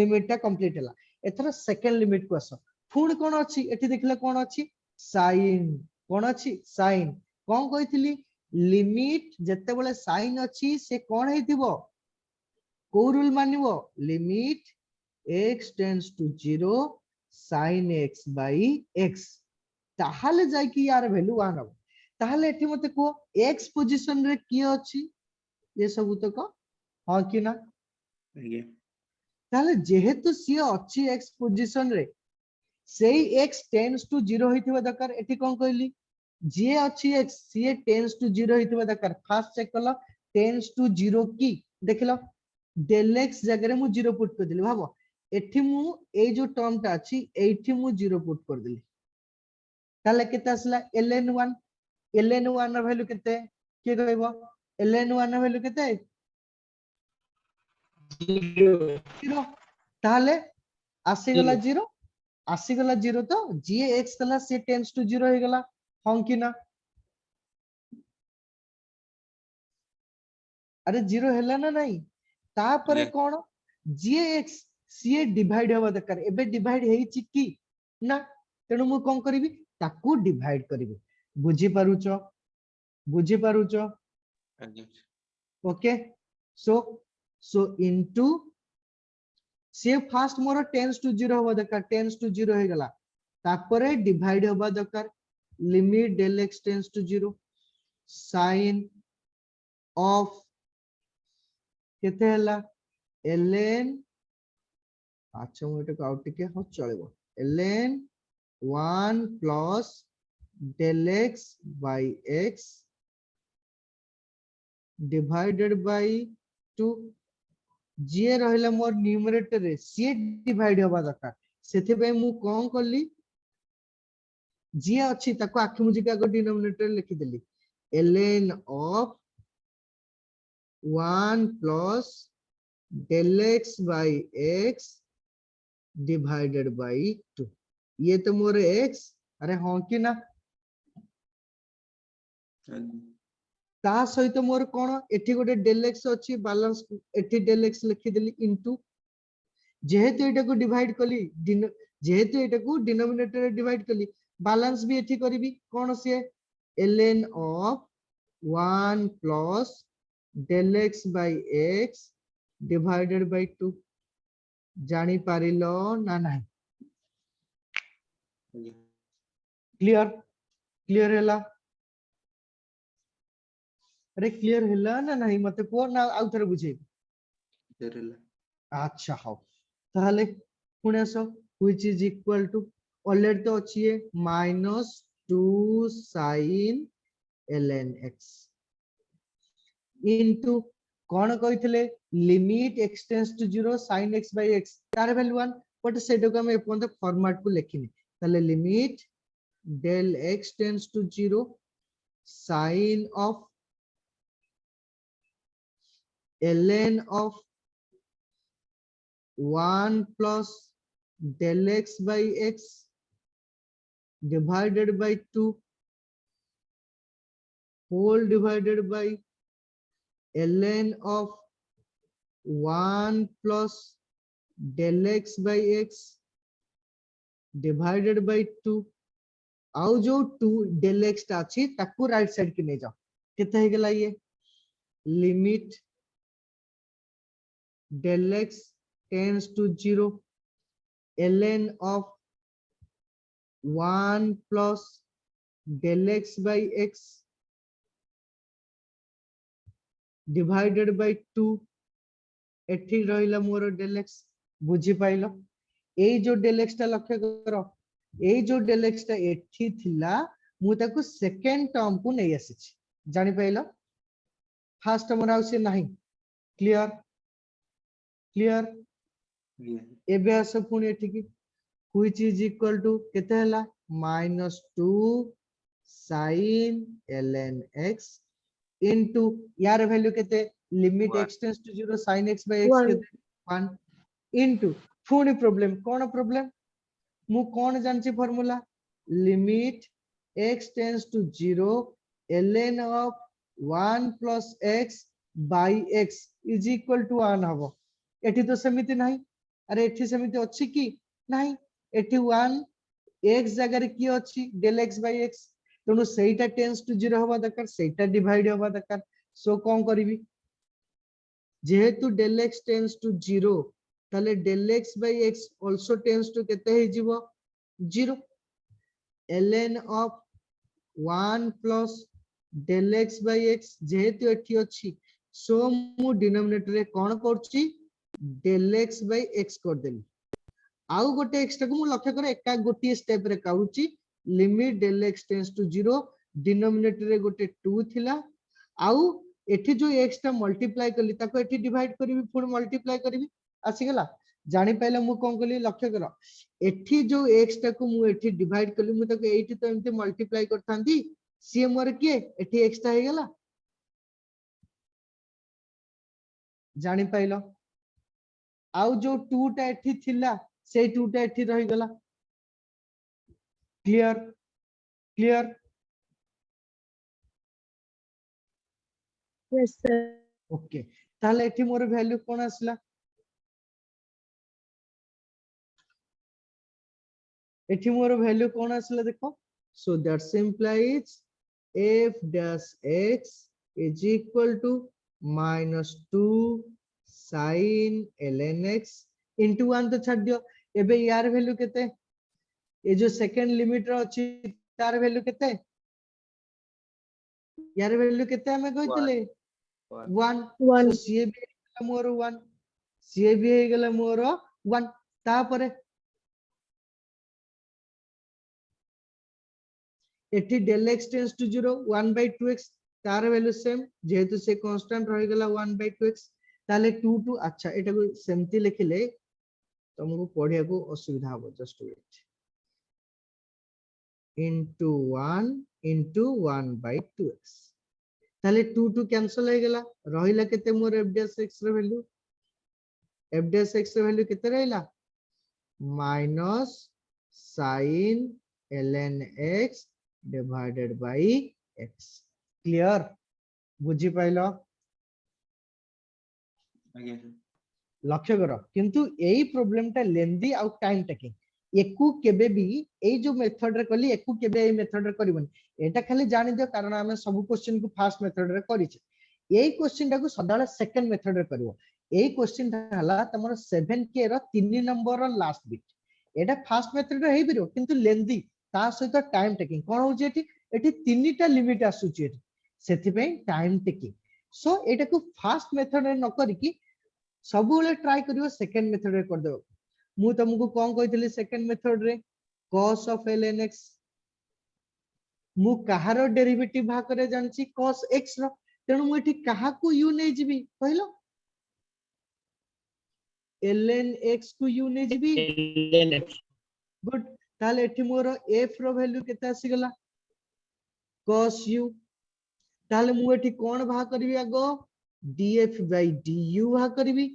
limit टा कंप्लीट हला एथरा सेकंड लिमिट को आसो फुण कोन अछि एठी देखले कोन अछि sin कोन अछि sin कोन कहितली लिमिट जत्ते बेले sin अछि से कोन हेतिबो को रूल मानिबो limit x tends to 0 sin x by x ताहाले जाय कि यार वैल्यू 1 हो ताहाले एठी मते को x पोजीशन रे की अछि ये सब तो को हां कि ना आगे ताहाले जेहेतु सी अछि x पोजीशन रे सेही x tends to 0 होइथिबा दरकार एठी कोन कहली जे अछि x सी tends to 0 होइथिबा दरकार फास्ट चेक कलो tends to 0 की देखलो del x जगह रे मु 0 पुट कर दिली भाबो एठी मु ए जो टर्म ता अछि एठी मु 0 पुट कर दिली ताले केते असला ln1 ର वैल्यू केते के कहबो ln1 ର वैल्यू केते 0 ताले आसी गला 0 आसी गला 0 तो जे x कला से टेंस टू 0 हो गला हां कि ना अरे 0 हैला ना नहीं तापरे आगे कोन जे x सी डिवाइड होबा दरकार एबे डिवाइड हेछि की ना तेनु मु कोन करबी ताकू डिवाइड करबी बुझी पारुचो आगे ओके सो इनटू से फास्ट मोर टेंस टू 0 होबा दरकार टेंस टू 0 हो गला तापरे डिवाइड होबा दरकार limit del x tends to 0 sin of केते हला ln अच्छा मु एटा आउट टिके हो चलेबो ln 1 plus del x by x divided by 2 जे रहला मोर न्यूमरेटर रे से डिवाइड होबा दरकार सेथे पे मु कोन करली जे अछि ताको आखि मुजी का डिनोमिनेटर लिखि देली ln of 1 plus del x by x divided by 2 ये तो मोर x अरे हां कि ना आगे ता सहित मोर कोन एठी गोटे del x अछि बैलेंस एठी del x लिखि देली इनटू जेहेतु एटा को डिवाइड कली जेहेतु एटा को डिनोमिनेटर रे डिवाइड कली बैलेंस भी एठी करबी कोन से ln of 1 plus del x by x divided by 2 जानी पारिलो ना नहीं आगे क्लियर क्लियर हैला अरे क्लियर हैला ना नहीं मते को ना आउथरे बुझे तेरेला अच्छा हो ताहले पुणे so which is equal to already तो अछि -2 sin ln x इनटू कोन कहितले limit x tends to 0 sin x by x तार वैल्यू 1 बट सेटो को हम एपन फॉर्मेट को लिखिनी ताले limit del x tends to 0 sin of ln of 1 plus del x by x divided by 2 whole divided by ln of 1 plus del x by x divided by 2 आउ जो 2 del x ता अछि ताकू right side के ले जाओ केते हे गेला ये limit del x tends to 0 ln of 1 plus del x by x divided by 2 एठी रहिला मोर del x बुझी पाइलो ए जो डेल एक्स टा लक्ष्य करो ए जो डेल एक्स टा एठी थिला मु ताको सेकंड टर्म को नै आसीछि जानि पाइलो फर्स्ट टर्म रा से नाही क्लियर क्लियर एबे आस पुनी एठी की व्हिच इज इक्वल टू केते हला -2 sin ln x into यार वैल्यू केते limit One. x tends to 0 sin x by x 1. केते 1 into पुनी प्रॉब्लम कोन प्रॉब्लम मु कोन जानची formula limit x tends to 0 ln of 1 plus x by x is equal to 1 हबो एठी तो समिति नाही अरे एठी समिति अछि की नाही एठी 1 x जगह रे की अछि del x by x तनु सेटा टेंड्स टू 0 हबा दरकार सेटा डिवाइड हबा दरकार सो कोन करबी जेहेतु del x टेंड्स टू 0 ताले del x by x also tends to केते हे जीवो 0 ln of 1 plus del x by x जेहेतु एठी अछि सो मु डिनोमिनेटर रे कोन करछि del x by x कर देली आउ गोटे x टाको मु लक्ष्य करे एका गोटी स्टेप रे काउची limit del x tends to 0 denominator रे गोटे 2 थिला आउ एठी जो x टा मल्टीप्लाई करली ताको एठी डिवाइड करबी पुर मल्टीप्लाई करबी आसी गेला जानि पाइले मु कोन करली लक्ष्य करो एठी जो x टाको मु एठी डिवाइड करली मु ताको एठी तो एमती मल्टीप्लाई करथांती सी मोर के एठी x टा हे गेला जानि पाइलो आउ जो 2 टा एठी थिला से 2 टा एठी रहि गेला clear clear Yes, sir. Okay ताले एठी मोर वैल्यू कोन आसला एठी मोर वैल्यू कोन आसला देखो so that's implies f dash x is equal to -2 sin ln x into 1 तो छाड़ दियो एबे यार वैल्यू केते ए जो सेकंड लिमिट रो अछि तार वैल्यू केते यार वैल्यू केते हमें कहितले 1 सो 1. सीए भी हेगला मोर 1 सीए भी हेगला मोर 1 तापरे एठी del x tends to 0 1 by 2x तार वैल्यू सेम जेहेतु से कांस्टेंट रहि गेला 1 by 2x ताले 2 टू अच्छा एटा को सेमती लिखिले तुमको पढिया को असुविधा हो just wait into 1 into 1 by 2x ताले 2 टू कैंसिल हो गेला रहिला केते मोर f dash x रे वैल्यू f dash x रे वैल्यू केते रहिला minus sin ln x divided by x clear बुझी पाइलो लक्ष्य करो किंतु एई प्रॉब्लम टा लेंदी आउ टाइम टेकिंग एकु केबे भी एई जो मेथड रे कली एकु केबे एई मेथड रे करबनी एटा खाली जानि दियो कारण हमें सब क्वेश्चन को फर्स्ट मेथड रे करिছে एई क्वेश्चन टा को सदाले सेकंड मेथड रे करबो एई क्वेश्चन टा हला तमरो 7k रो 3 नंबर रो लास्ट बिट एटा फर्स्ट मेथड रे हेइ बिरो किंतु लेंदी ता सहित टाइम टेकिंग कोन हो जे एठी तीनटा लिमिट आसुची एठी सेथि पे टाइम टेकिंग सो एटा को फर्स्ट मेथड रे न करी की सबुले ट्राई करियो सेकंड मेथड रे कर दो मु तुमको कोन कहितली सेकंड मेथड रे cos of ln x मु कहारो डेरिवेटिव भा करे जानची cos x रो तेनु मु एठी कहा को u नै जिबी कहलो ln x को u नै जिबी गुड ताले एठी मोर f रो वैल्यू केते आसी गेला cos u ताले मु एठी कोन भा करबी आगो df by du भा करबी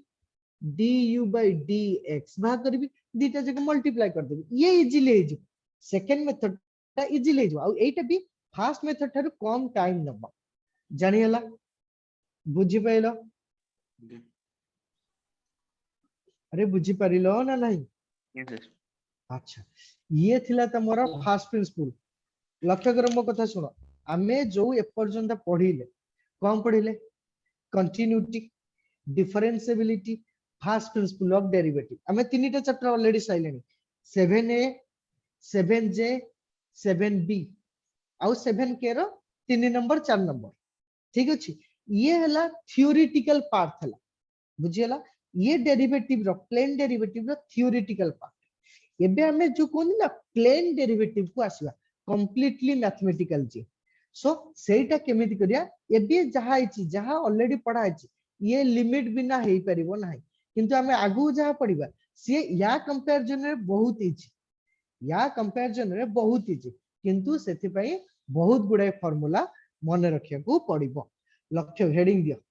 du by dx भा करबी दीटा जक मल्टीप्लाई कर देबी ये इजीली हे जे सेकंड मेथड ता इजीली हे जे आ एटा भी फर्स्ट मेथड थारु कम टाइम नबा जानि हला बुझी पाइलो अरे बुझी परिलो ना नहीं अच्छा ये थिला तमरो फर्स्ट प्रिंसिपल लक्ष्य कर मो कथा सुनो आमे जो ए पर्यंत पढिले कम पढिले continuity differentiability first principle of derivative आमे तीनटा chapter already साइलेनी 7a 7j 7b आउ 7k रो 3 नंबर 4 नंबर ठीक अछि ये हला थ्योरेटिकल पार्ट हला बुझियला ये डेरिवेटिव रो प्लेन डेरिवेटिव रो थ्योरेटिकल पार्ट एबे हमें जो कोनी ना प्लेन डेरिवेटिव को आसीबा कंप्लीटली मैथमेटिकल जी सो सेटा केमिति करिया एबे जहा इछि जहा ऑलरेडी पढ़ा अछि ये लिमिट बिना हेई परिबो नाही किंतु हमें आगु जहा पढ़िबा से या कंपैरिजन रे बहुत इछि या कंपैरिजन रे बहुत इछि किंतु सेति पई बहुत गुडे फार्मूला मन रखिया को पड़िबो लक्ष्य हेडिंग दियो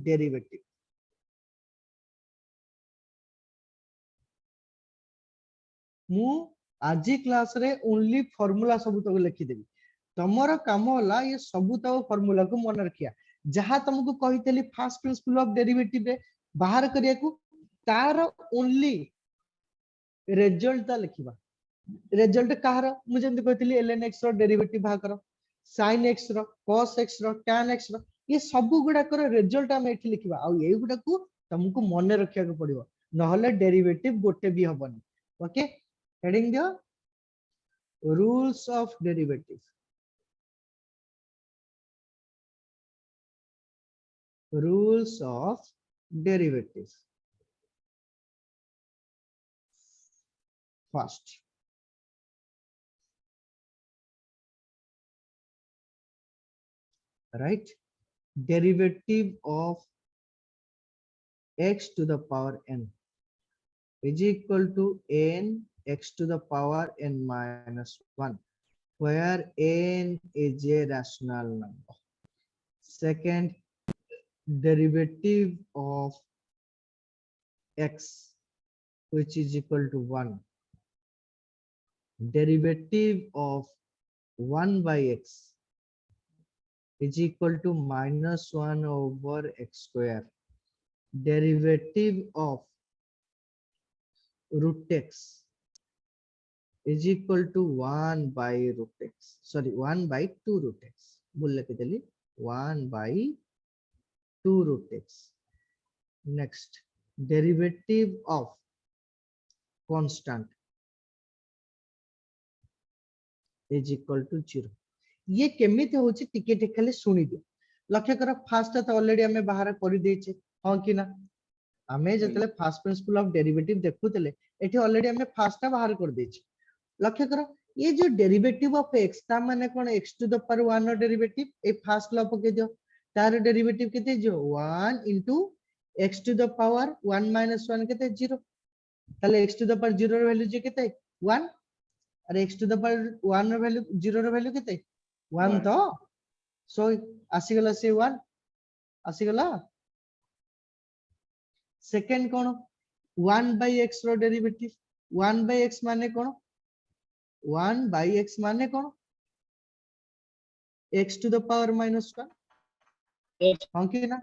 डेरिवेटिव मु आज क्लास रे ओनली फार्मूला सब तक लिखि देबी तमरो काम होला ये सब तक फार्मूला को मन रखिया जहा तुमको कहितली फर्स्ट प्रिंसिपल ऑफ डेरिवेटिव रे बाहर करिया को तार ओनली रिजल्ट ता लिखिबा रिजल्ट कहार मु जेंति कहतली ln x रो डेरिवेटिव बाहर करो sin x रो cos x रो tan x रो ये सब गुडा कर रिजल्ट हम एठी लिखिबा आ एई गुडा को तुमको मन रखिया को पड़िबो नहले डेरिवेटिव गोटे भी हबनी ओके हेडिंग दियो rules of derivative rules of derivative first right derivative of x to the power n is equal to n x to the power n minus 1 where n is a rational number. Second, derivative of x which is equal to 1. Derivative of 1 by x is equal to minus 1 over x square. Derivative of root x is equal to 1 by root x. Sorry, 1 by 2 root x. बोल के चलिए 1 by 2 root x. Next, derivative of constant is equal to 0. ये केमिति होची टिके टिके खाली सुनी दियो लक्ष्य करो फास्ट तो ऑलरेडी हमें बाहर कर देछे हां कि ना हमें जतले फर्स्ट प्रिंसिपल ऑफ डेरिवेटिव देखुतले एठी ऑलरेडी हमें फास्ट बाहर कर देछे लक्ष्य करो ये जो डेरिवेटिव ऑफ x ता माने कोन x टू द पावर 1 रो डेरिवेटिव ए फर्स्ट लॉ पके दियो तार डेरिवेटिव केते जो 1 into x to the power 1 minus 1 केते 0 ताले x टू द पावर 0 रो वैल्यू जे केते 1 अरे x टू द पावर 1 रो वैल्यू 0 रो वैल्यू केते 1 तो सो आसीगला से 1 आसीगला सेकंड कोन 1 by x रो डेरिवेटिव 1 by x माने कोन 1 by x माने कोन x to the power minus 1 हां कि ना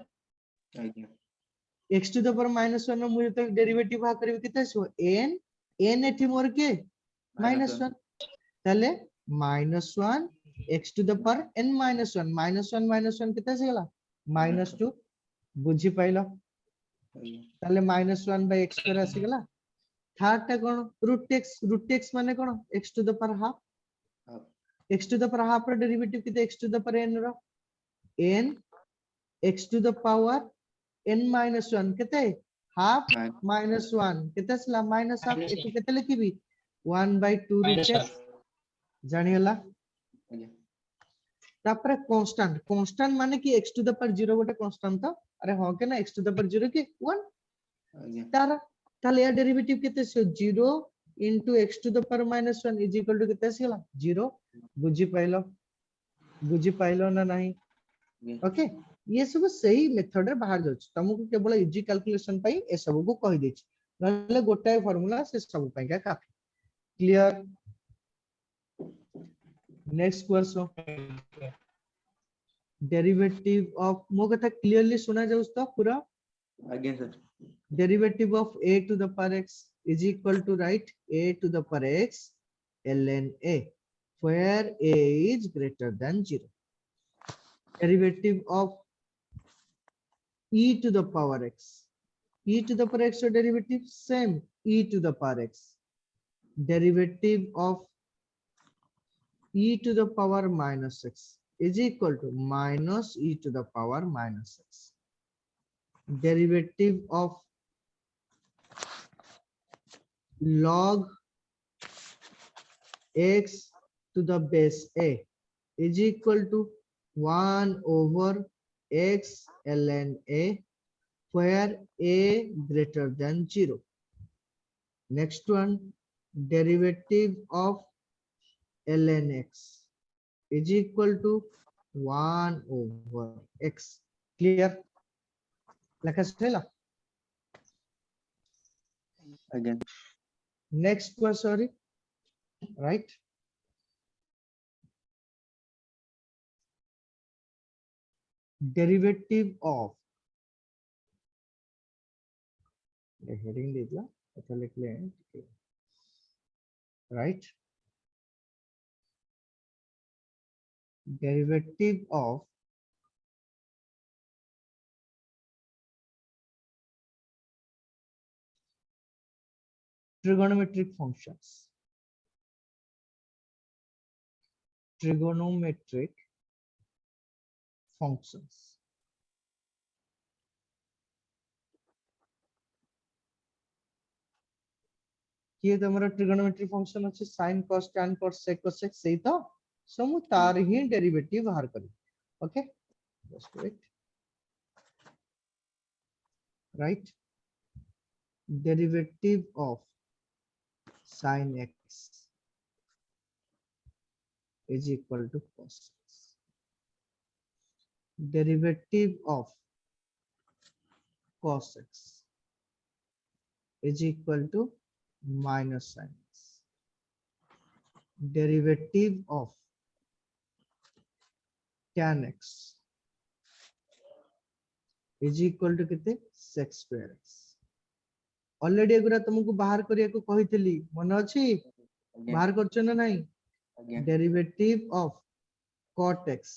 x to the power minus 1 मु तो डेरिवेटिव बा करबे केते सो n n एठी मोर के minus 1 ताले minus 1 x to the power n minus 1 minus 1 केते से गला minus 2 बुझी पाइलो ताले minus 1 by x स्क्वायर आसी गला थर्ड टा कोन रूट x माने कोन x to the power half x to the power half रो डेरिवेटिव केते x to the power n रो n x to the power n minus 1 केते half minus 1 केते सला minus half एठी केते लिखिबी 1 by 2 root x जानि हला तापर कांस्टेंट माने कि x to the power 0 गोटे कांस्टेंट तो अरे हां के ना x to the power 0 के 1 तार ताले या डेरिवेटिव केते से 0 into x to the power minus 1 is equal to केते सेला 0 बुझी पाइलो ना नहीं ओके ये सब सही मेथड रे बाहर जाउछ तुमको केवल इजी कैलकुलेशन पई ए सब को कहि देछ नले गोटाय फार्मूला से सब पई का काफी clear next question derivative of मो कथा क्लियरली सुना जाउछ तो पूरा आगे sir derivative of a to the power x is equal to write a to the power x ln a where a is greater than 0 derivative of e to the power x or derivative same e to the power x derivative of e to the power minus x is equal to minus e to the power minus x derivative of log x to the base a is equal to 1 over x ln a, where a greater than 0. Next one, derivative of ln x is equal to 1 over x. Clear? Like I said, again. next one, sorry, right? Derivative of the heading didla, right? Derivative of trigonometric functions. Trigonometric functions. किए तमरा trigonometry function अछि sin cos tan cos sec cosec सेही तो सो मु तार ही derivative बाहर करी okay just correct right derivative of sin x is equal to cos x. Derivative of cos x is equal to minus sin x. Derivative of tan x is equal to कितने sec square x. Already एगुरा तुमको बाहर करिया को कहितली मन अछि बाहर करछ ना नहीं derivative of cot x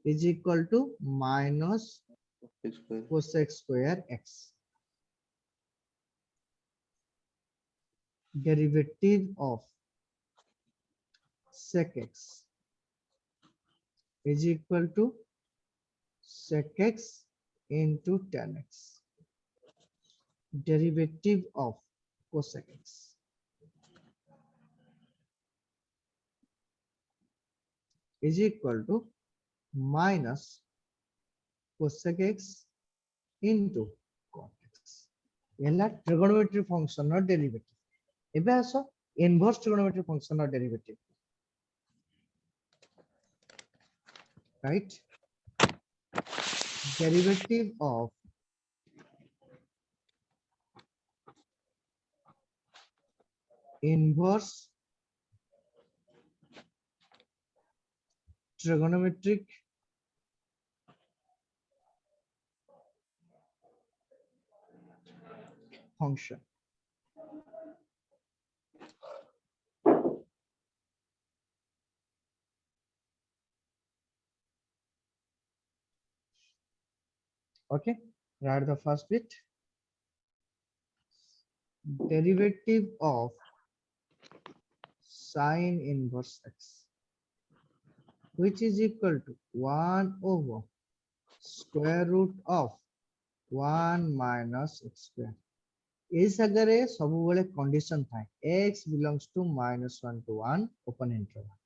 is equal to minus cosec square x. Derivative of sec x is equal to sec x into tan x. Derivative of cosec x is equal to minus cosec x into cot x. यहला trigonometric function or derivative. एबे आसो inverse trigonometric function or derivative. Right? Derivative of inverse trigonometric function. Okay, write the first bit. Derivative of sine inverse x, which is equal to 1 over square root of 1 minus x square. इस अगर सब बड़े condition था x belongs to -1 to 1 open interval.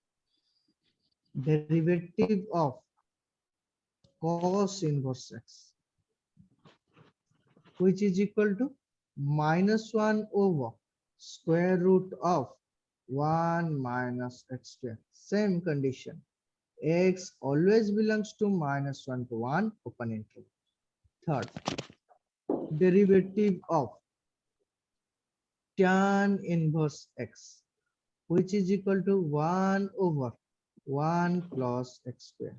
Derivative of cos inverse x, which is equal to -1 over square root of 1 minus x square. Same condition. X always belongs to -1 to 1 open interval. Third, derivative of tan inverse x, which is equal to 1 over 1 plus x square,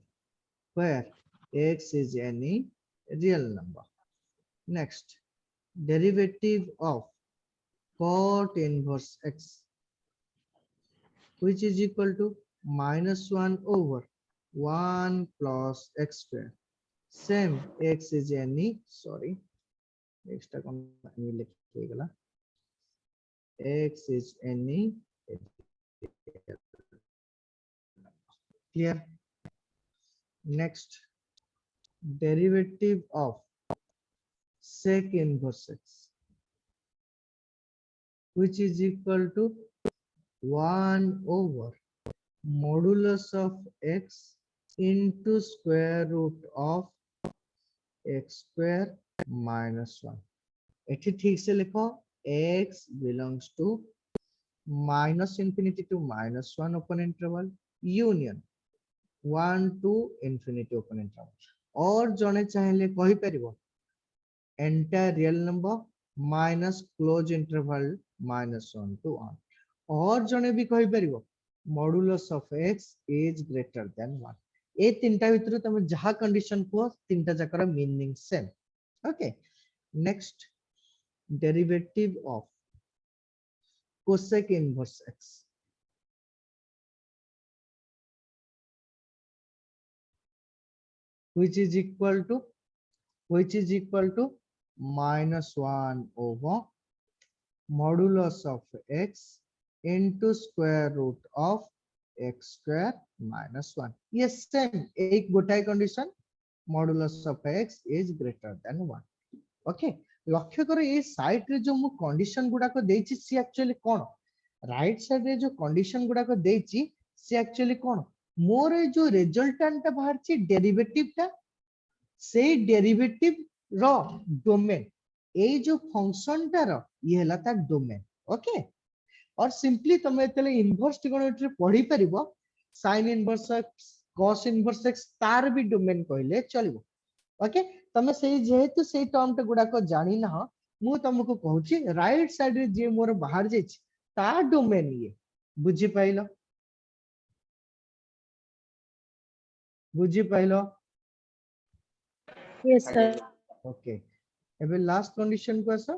where x is any real number. Next, derivative of cot inverse x, which is equal to -1 over 1 plus x square. Same, x is any, sorry, extra x is any clear. Next, derivative of sec inverse x, which is equal to 1 over modulus of x into square root of x square minus 1. एठी ठीक से लिखो x belongs to minus infinity to minus 1 open interval union 1 to infinity open interval और जने चाहेले कहि परिबो entire real number minus close interval minus 1 to 1 और जने भी कहि परिबो modulus of x is greater than 1 ए तीनटा भितर तमे जहा कंडीशन को तीनटा जकर meaning same okay next derivative of cosec inverse x which is equal to minus 1 over modulus of x into square root of x square minus 1. Yes, same एक गोटाई condition modulus of x is greater than 1. Okay, लक्ष्य करो ये side रे जो मु condition गुडा को देछि सी actually कोन right side रे जो कंडीशन गुडा को देछि सी एक्चुअली कोन मोर जो रिजल्टेंट ता बाहर छि डेरिवेटिव ता से डेरिवेटिव रो डोमेन ए जो फंक्शन ता रो ये हला ता डोमेन ओके और सिंपली तमे तले इनवर्स ट्रिगोनोमेट्री पढ़ी परिबो sin inverse x cos inverse x तार भी डोमेन कहले चलिबो ओके तमे सेही जेहेतु सेही टर्म टा गुडा को जानि ना मु तुमको कहूची राइट साइड रे जे मोर बाहर जे ता डोमेन ये बुझी पाइलो Yes, sir. ओके एबे लास्ट कंडीशन को आसा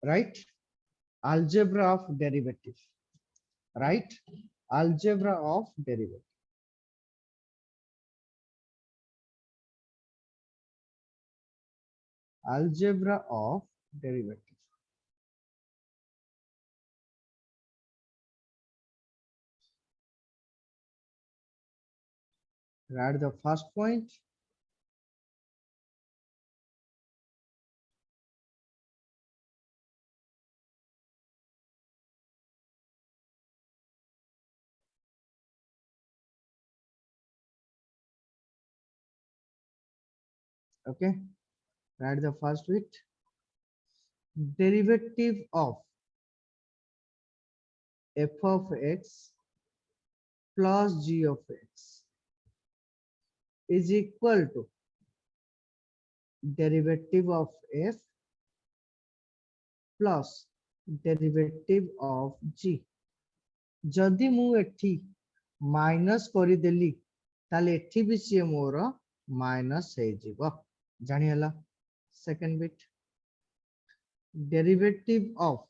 right algebra of derivative right algebra of derivative algebra of derivative write the first point okay write the first bit derivative of f of x plus g of x is equal to derivative of f plus derivative of g जदि मु एठी minus करि देली ताले एठी भी सी मोर minus हे जिवो जानि हला second bit derivative of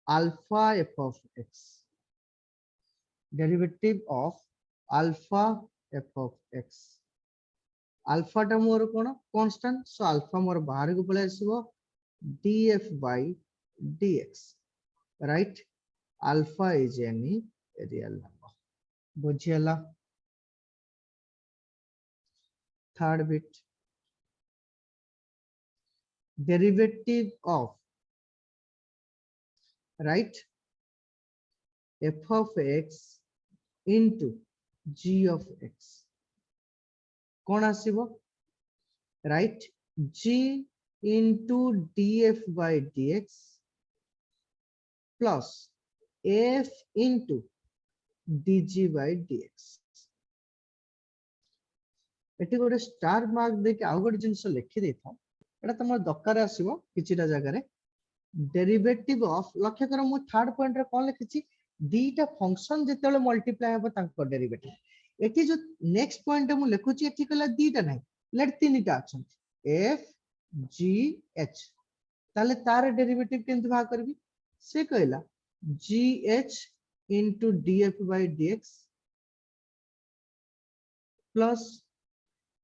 alpha f of x derivative of alpha f of x alpha टा मोर कोन कांस्टेंट सो alpha मोर बाहर को पळे आसीबो df by dx right alpha is any real number बुझियला third bit derivative of right f of x into g of x कौन आसीबो right g into df by dx plus f into dg by dx eighty गोटे star mark देके आउ गोटे जिंस लिखि देथा एटा तमर दरकार आसीबो किछिटा जगह रे डेरिवेटिव ऑफ लक्ष्य कर मु थर्ड पॉइंट रे कोन लिखिछि दीटा फंक्शन जेतेले मल्टीप्लाई हेबो तांको डेरिवेटिव एटी जो नेक्स्ट पॉइंट मु लिखुछि एटी कला दीटा नै लेट तीनटा अछन f g h ताले तार डेरिवेटिव केंत भाग करबी से कहला gh into df by dx plus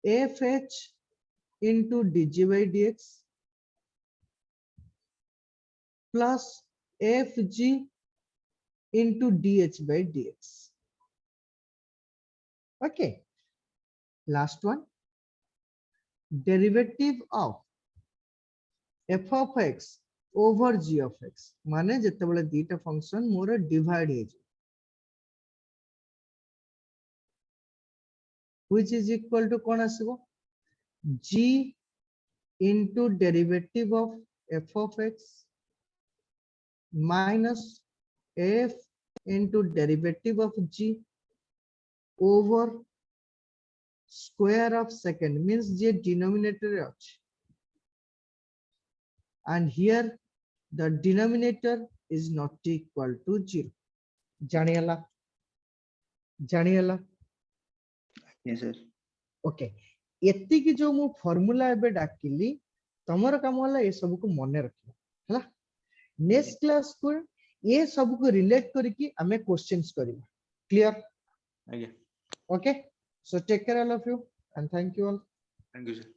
fh into dg by dx plus fg into dh by dx. Okay, last one, derivative of f of x over g of x माने जते बले दीटा फंक्शन मोर divide हे जे which is equal to कोन आसीबो g into derivative of f of x minus f into derivative of g over square of second means J denominator रे अछि and here the denominator is not equal to 0 जानियला yes sir okay एति की जो मु formula एबे डाकिली तमर काम होला ए सब को मने रखियो हला नेक्स्ट क्लास को ये सब को रिलेट करके हमें क्वेश्चंस करिबा क्लियर आगे okay so take care all of you and thank you all thank you sir